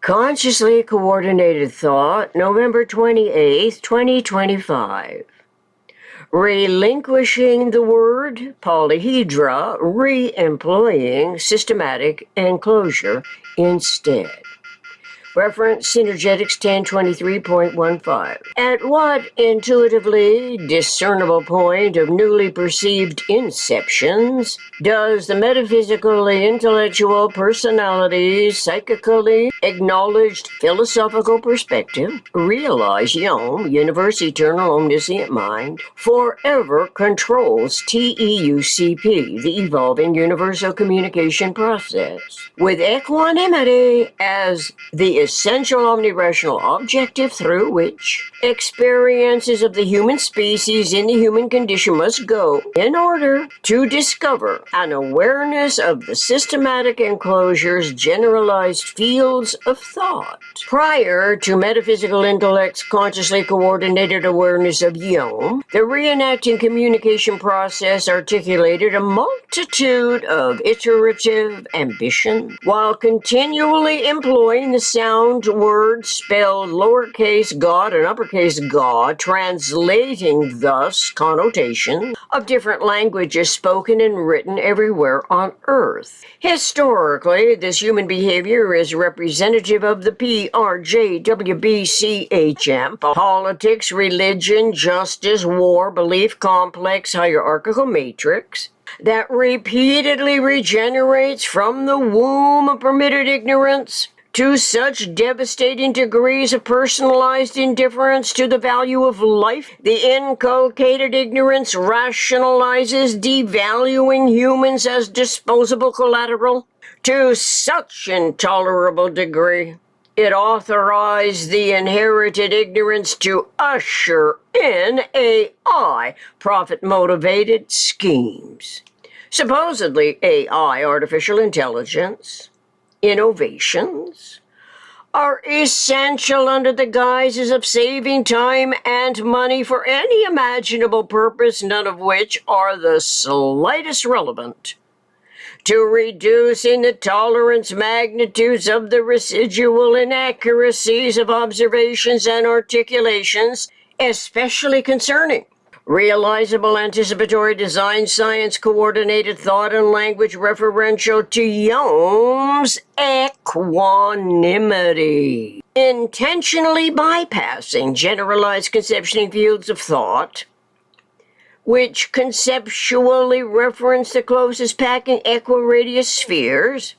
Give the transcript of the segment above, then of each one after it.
Consciously Coordinated Thought, November 28th, 2025. Relinquishing the word, Polyhedra, re-employing systematic enclosure instead. Reference Synergetics 1023.15. At what intuitively discernible point of newly perceived inceptions does the metaphysically intellectual personality's psychically acknowledged philosophical perspective realize Yom, universe, eternal, omniscient mind, forever controls TEUCP, the evolving universal communication process, with equanimity as the essential omnirational objective through which experiences of the human species in the human condition must go in order to discover an awareness of the systematic enclosure's generalized fields of thought. Prior to metaphysical intellect's consciously coordinated awareness of Yom, the reenacting communication process articulated a multitude of iterative ambition while continually employing the sound word spelled lowercase god and uppercase god, translating thus connotation of different languages spoken and written everywhere on Earth. Historically, this human behavior is representative of the PRJWBCHM, politics, religion, justice, war, belief complex, hierarchical matrix, that repeatedly regenerates from the womb of permitted ignorance to such devastating degrees of personalized indifference to the value of life. The inculcated ignorance rationalizes devaluing humans as disposable collateral to such intolerable degree. It authorized the inherited ignorance to usher in AI profit-motivated schemes. Supposedly AI, artificial intelligence, innovations, are essential under the guises of saving time and money for any imaginable purpose, none of which are the slightest relevant to reducing the tolerance magnitudes of the residual inaccuracies of observations and articulations, especially concerning realizable anticipatory design science coordinated thought and language referential to Yom's equanimity. Intentionally bypassing generalized conceptioning fields of thought, which conceptually reference the closest packing equiradius spheres,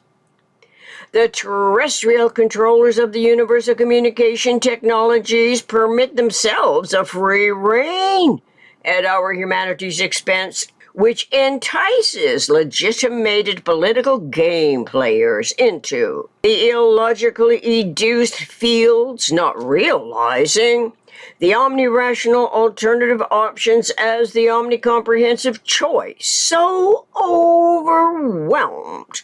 the terrestrial controllers of the universal communication technologies permit themselves a free rein at our humanity's expense, which entices legitimated political game players into the illogically educed fields, not realizing the omnirational alternative options as the omnicomprehensive choice, so overwhelmed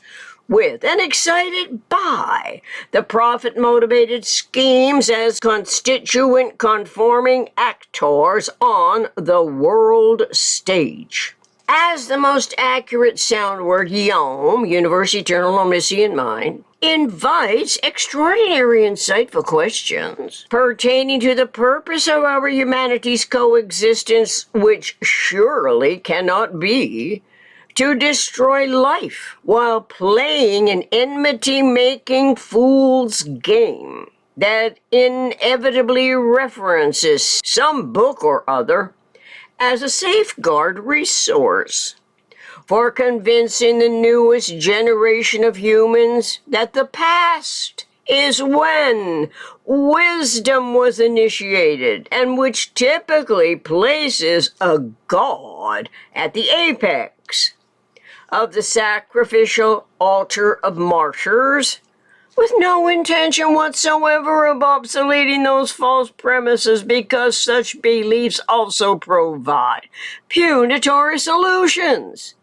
with and excited by the profit-motivated schemes as constituent conforming actors on the world stage. As the most accurate sound word, Yom, universe, eternal, omniscient mind, invites extraordinary insightful questions pertaining to the purpose of our humanity's coexistence, which surely cannot be to destroy life while playing an enmity-making fool's game that inevitably references some book or other as a safeguard resource for convincing the newest generation of humans that the past is when wisdom was initiated, and which typically places a god at the apex of the sacrificial altar of martyrs, with no intention whatsoever of obsoleting those false premises, because such beliefs also provide punitory solutions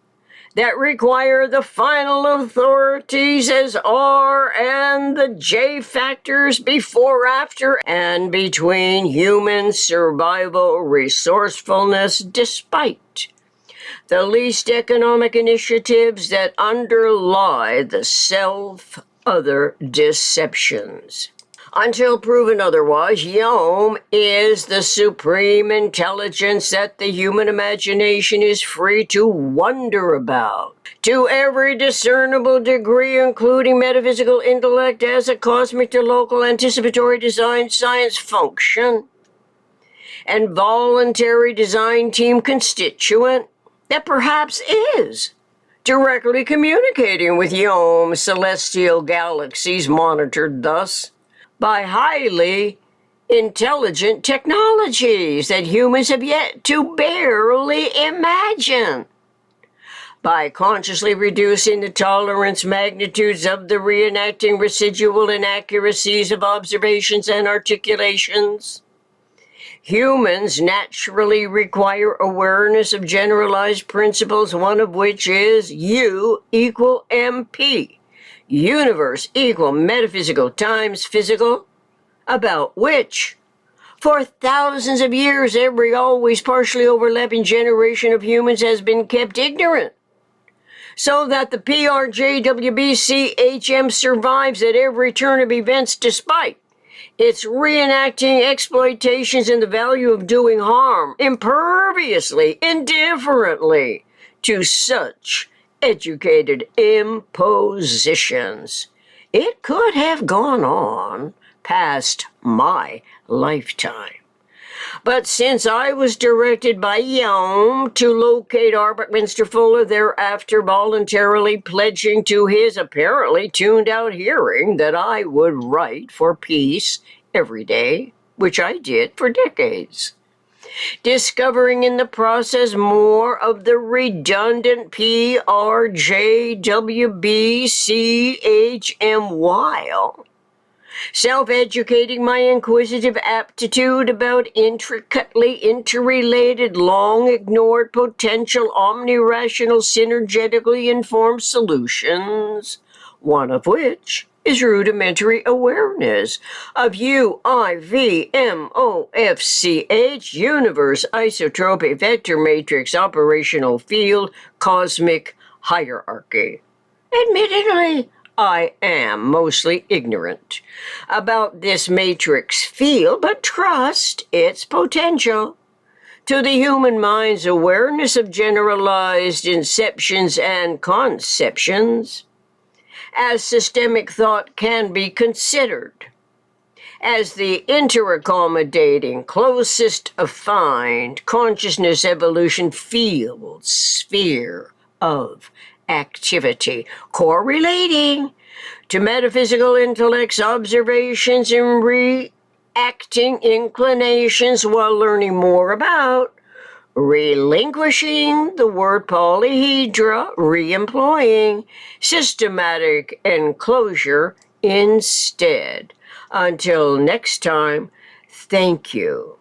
that require the final authorities as R and the J factors before, after, and between human survival resourcefulness, despite the least economic initiatives that underlie the self other deceptions. Until proven otherwise, Yom is the supreme intelligence that the human imagination is free to wonder about. To every discernible degree, including metaphysical intellect as a cosmic to local anticipatory design science function, and voluntary design team constituent that perhaps is directly communicating with Yom celestial galaxies monitored thus by highly intelligent technologies that humans have yet to barely imagine. By consciously reducing the tolerance magnitudes of the reenacting residual inaccuracies of observations and articulations, humans naturally require awareness of generalized principles, one of which is U equal MP. Universe equal metaphysical times physical, about which, for thousands of years, every always partially overlapping generation of humans has been kept ignorant, so that the PRJWBCHM survives at every turn of events despite its reenacting exploitations and the value of doing harm imperviously, indifferently to such educated impositions. It could have gone on past my lifetime. But since I was directed by Yom to locate Arbutminster Fuller thereafter, voluntarily pledging to his apparently tuned-out hearing that I would write for peace every day, which I did for decades, discovering in the process more of the redundant PRJWBCHM while self-educating my inquisitive aptitude about intricately interrelated, long-ignored, potential, omni-rational, synergetically informed solutions, one of which is rudimentary awareness of UIVMOFCH, universe, isotropic, vector matrix, operational field, cosmic hierarchy. Admittedly, I am mostly ignorant about this matrix field, but trust its potential. To the human mind's awareness of generalized inceptions and conceptions, as systemic thought can be considered as the interaccommodating, closest affined consciousness evolution field, sphere of activity, correlating to metaphysical intellect's observations and reacting inclinations while learning more about relinquishing the word polyhedra, re-employing systematic enclosure instead. Until next time, thank you.